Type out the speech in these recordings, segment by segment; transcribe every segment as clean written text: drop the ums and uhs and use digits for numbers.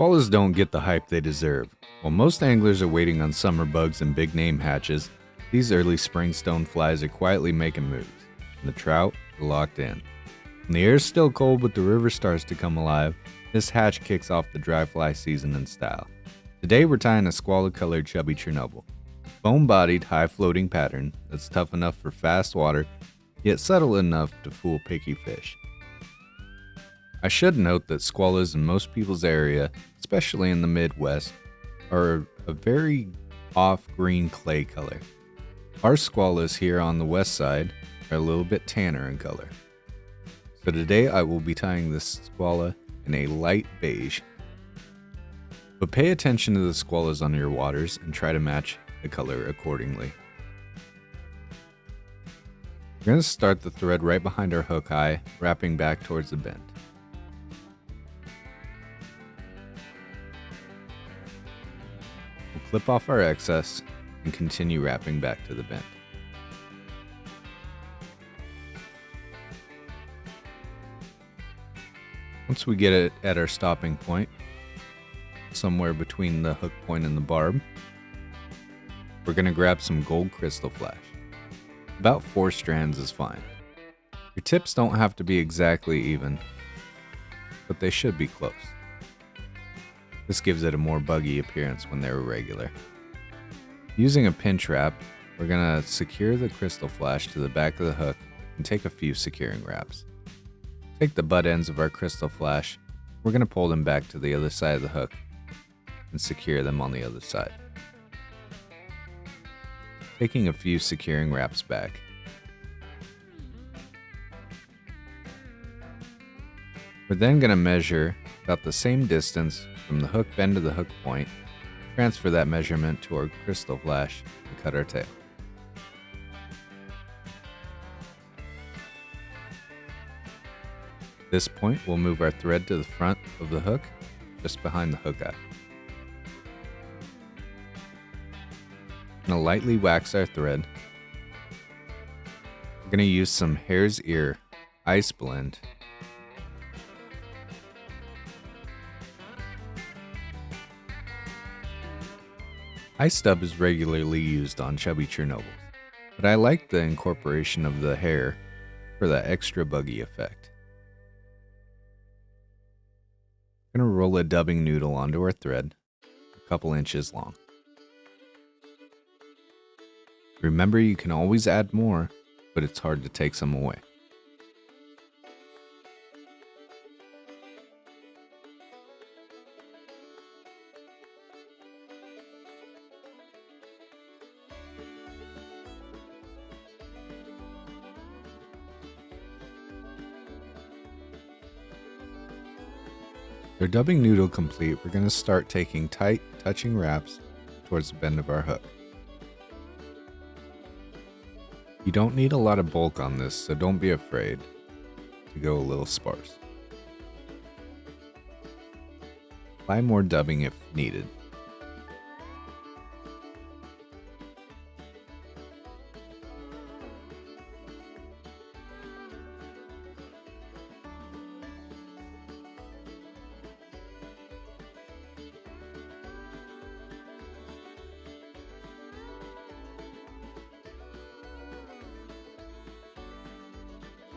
Squalas don't get the hype they deserve. While most anglers are waiting on summer bugs and big name hatches, these early spring stoneflies are quietly making moves, and the trout are locked in. When the air's still cold but the river starts to come alive, this hatch kicks off the dry fly season in style. Today we're tying a squala-colored Chubby Chernobyl, foam-bodied, high-floating pattern that's tough enough for fast water, yet subtle enough to fool picky fish. I should note that squalas in most people's area, especially in the Midwest, are a very off green clay color. Our squalas here on the west side are a little bit tanner in color. So today I will be tying this squala in a light beige. But pay attention to the squalas on your waters and try to match the color accordingly. We're going to start the thread right behind our hook eye, wrapping back towards the bend. We'll clip off our excess and continue wrapping back to the bend. Once we get it at our stopping point, somewhere between the hook point and the barb, we're going to grab some gold crystal flash. About 4 strands is fine. Your tips don't have to be exactly even, but they should be close. This gives it a more buggy appearance when they're irregular. Using a pinch wrap, we're going to secure the crystal flash to the back of the hook and take a few securing wraps. Take the butt ends of our crystal flash, we're going to pull them back to the other side of the hook and secure them on the other side. Taking a few securing wraps back. We're then going to measure about the same distance from the hook bend to the hook point, transfer that measurement to our crystal flash, and cut our tail. At this point, we'll move our thread to the front of the hook, just behind the hook eye. We're going to lightly wax our thread. We're going to use some hare's ear ice blend. Ice stub is regularly used on Chubby Chernobyls, but I like the incorporation of the hair for that extra buggy effect. I'm going to roll a dubbing noodle onto our thread, a couple inches long. Remember, you can always add more, but it's hard to take some away. Our dubbing noodle complete, we're going to start taking tight, touching wraps towards the bend of our hook. You don't need a lot of bulk on this, so don't be afraid to go a little sparse. Apply more dubbing if needed.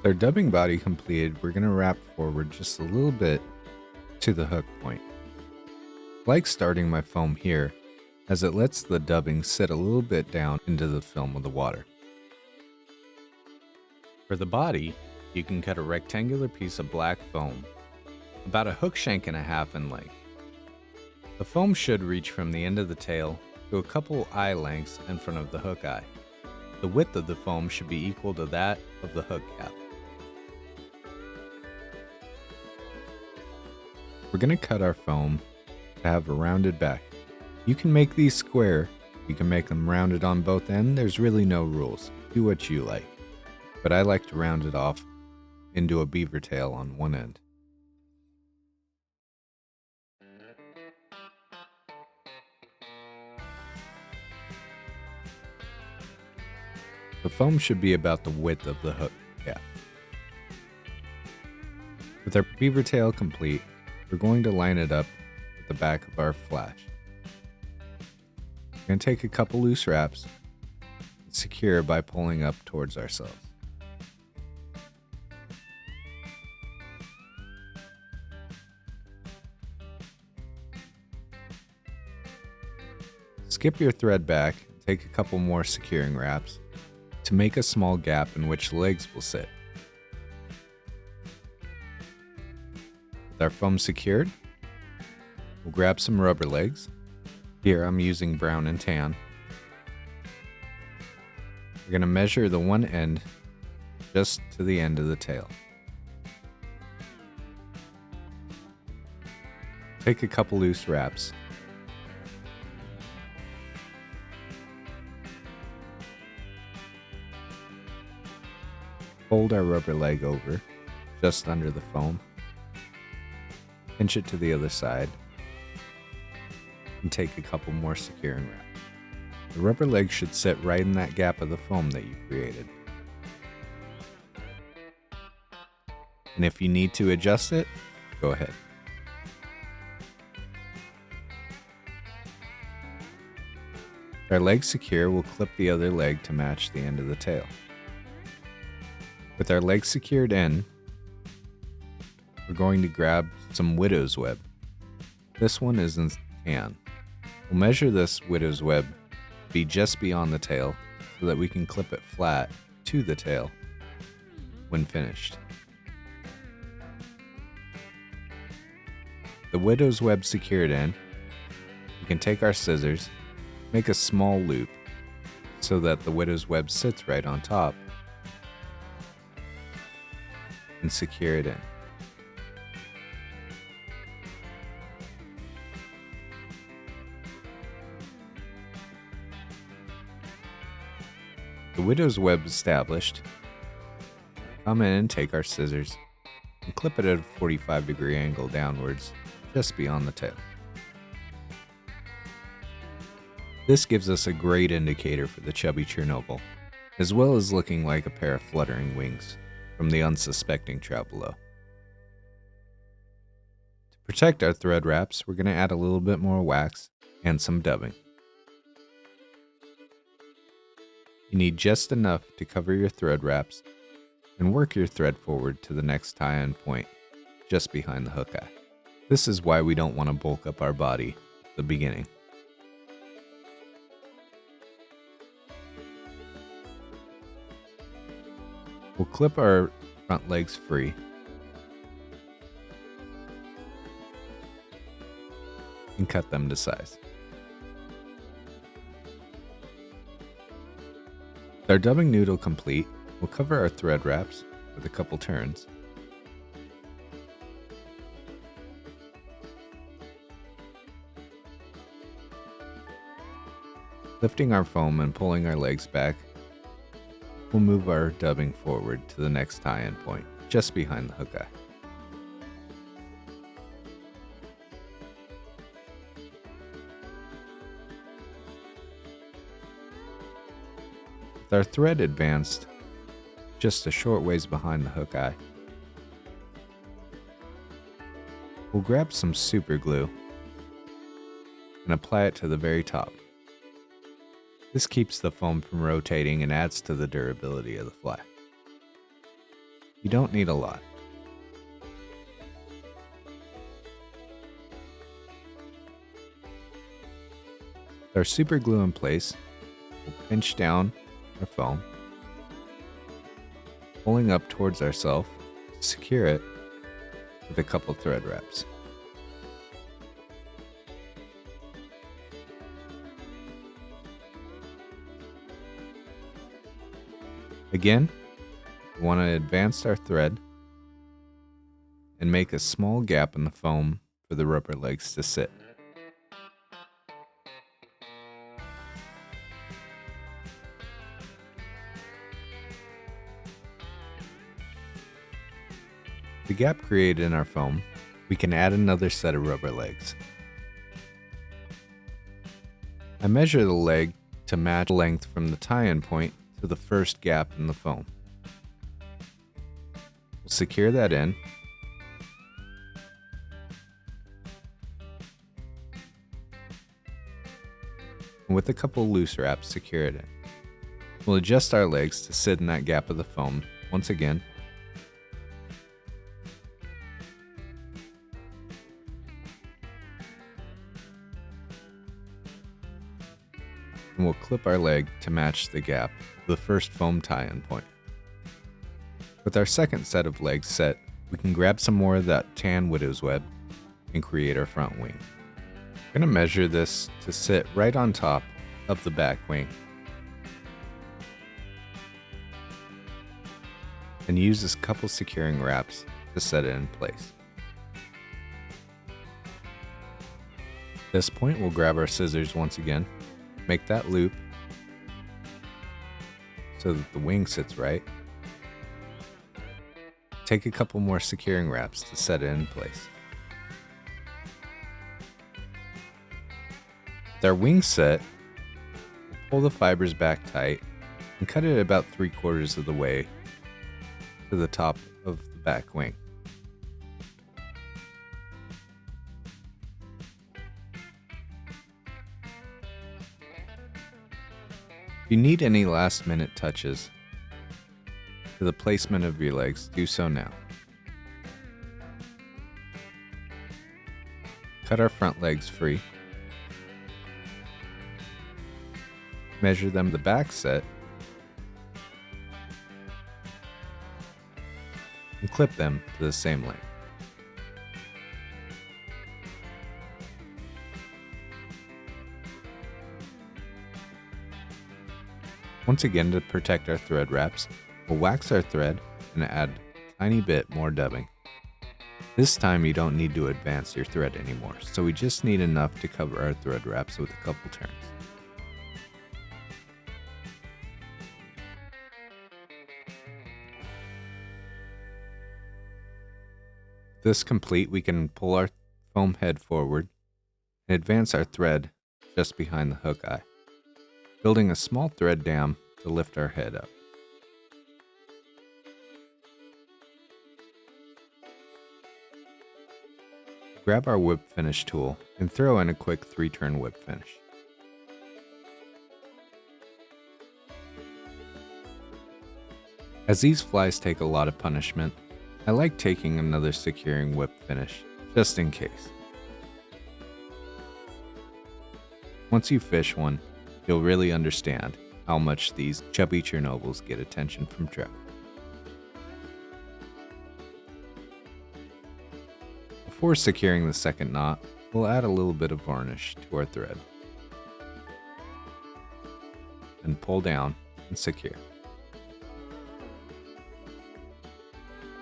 With our dubbing body completed, we're going to wrap forward just a little bit to the hook point. I like starting my foam here, as it lets the dubbing sit a little bit down into the film of the water. For the body, you can cut a rectangular piece of black foam, about a hook shank and a half in length. The foam should reach from the end of the tail to a couple eye lengths in front of the hook eye. The width of the foam should be equal to that of the hook cap. We're going to cut our foam to have a rounded back. You can make these square, you can make them rounded on both ends, there's really no rules. Do what you like. But I like to round it off into a beaver tail on one end. The foam should be about the width of the hook cap. With our beaver tail complete, we're going to line it up with the back of our flash. We're going to take a couple loose wraps and secure by pulling up towards ourselves. Skip your thread back and take a couple more securing wraps to make a small gap in which the legs will sit. With our foam secured, we'll grab some rubber legs. Here I'm using brown and tan. We're going to measure the one end just to the end of the tail. Take a couple loose wraps. Fold our rubber leg over, just under the foam. Pinch it to the other side. And take a couple more securing wraps. The rubber leg should sit right in that gap of the foam that you created. And if you need to adjust it, go ahead. With our leg secure, we'll clip the other leg to match the end of the tail. With our legs secured in, we're going to grab some widow's web. This one is in tan. We'll measure this widow's web to be just beyond the tail so that we can clip it flat to the tail when finished. The widow's web secured in, we can take our scissors, make a small loop so that the widow's web sits right on top, and secure it in. The widow's web established, come in and take our scissors and clip it at a 45-degree angle downwards just beyond the tail. This gives us a great indicator for the Chubby Chernobyl, as well as looking like a pair of fluttering wings from the unsuspecting trout below. To protect our thread wraps, we're going to add a little bit more wax and some dubbing. You need just enough to cover your thread wraps and work your thread forward to the next tie-in point just behind the hook eye. This is why we don't want to bulk up our body at the beginning. We'll clip our front legs free and cut them to size. With our dubbing noodle complete, we'll cover our thread wraps with a couple turns. Lifting our foam and pulling our legs back, we'll move our dubbing forward to the next tie-in point, just behind the hook eye. With our thread advanced just a short ways behind the hook eye, we'll grab some super glue and apply it to the very top. This keeps the foam from rotating and adds to the durability of the fly. You don't need a lot. With our super glue in place, we'll pinch down our foam, pulling up towards ourselves to secure it with a couple thread wraps. Again, we want to advance our thread and make a small gap in the foam for the rubber legs to sit. The gap created in our foam, we can add another set of rubber legs. I measure the leg to match the length from the tie-in point to the first gap in the foam. We'll secure that in. and with a couple loose wraps, secure it in. We'll adjust our legs to sit in that gap of the foam once again. And we'll clip our leg to match the gap of the first foam tie-in point. With our second set of legs set, we can grab some more of that tan widow's web and create our front wing. I'm going to measure this to sit right on top of the back wing. And use this couple securing wraps to set it in place. At this point, we'll grab our scissors once again, make that loop so that the wing sits right. Take a couple more securing wraps to set it in place. With our wing set, we'll pull the fibers back tight and cut it about 3/4 of the way to the top of the back wing. If you need any last minute touches to the placement of your legs, do so now. Cut our front legs free. Measure them the back set. And clip them to the same length. Once again, to protect our thread wraps, we'll wax our thread and add a tiny bit more dubbing. This time you don't need to advance your thread anymore, so we just need enough to cover our thread wraps with a couple turns. With this complete, we can pull our foam head forward and advance our thread just behind the hook eye, building a small thread dam to lift our head up. Grab our whip finish tool and throw in a quick 3-turn whip finish. As these flies take a lot of punishment, I like taking another securing whip finish, just in case. Once you fish one, you'll really understand how much these Chubby Chernobyls get attention from trout. Before securing the second knot, we'll add a little bit of varnish to our thread. And pull down and secure.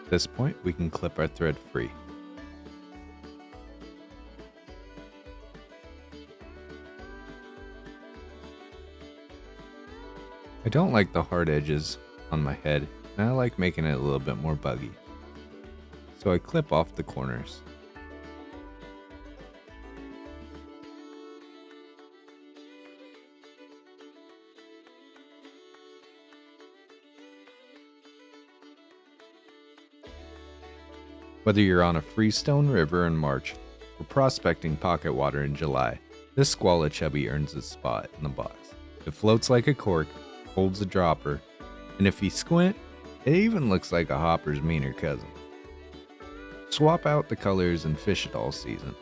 At this point, we can clip our thread free. I don't like the hard edges on my head, and I like making it a little bit more buggy. So I clip off the corners. Whether you're on a freestone river in March or prospecting pocket water in July, this Skwala chubby earns its spot in the box. It floats like a cork, holds a dropper, and if you squint, it even looks like a hopper's meaner cousin. Swap out the colors and fish it all season,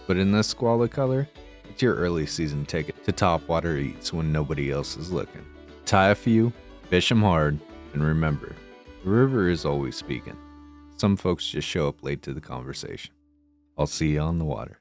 but in this Skwala color, it's your early season ticket to topwater eats when nobody else is looking. Tie a few, fish 'em hard, and remember, the river is always speaking. Some folks just show up late to the conversation. I'll see you on the water.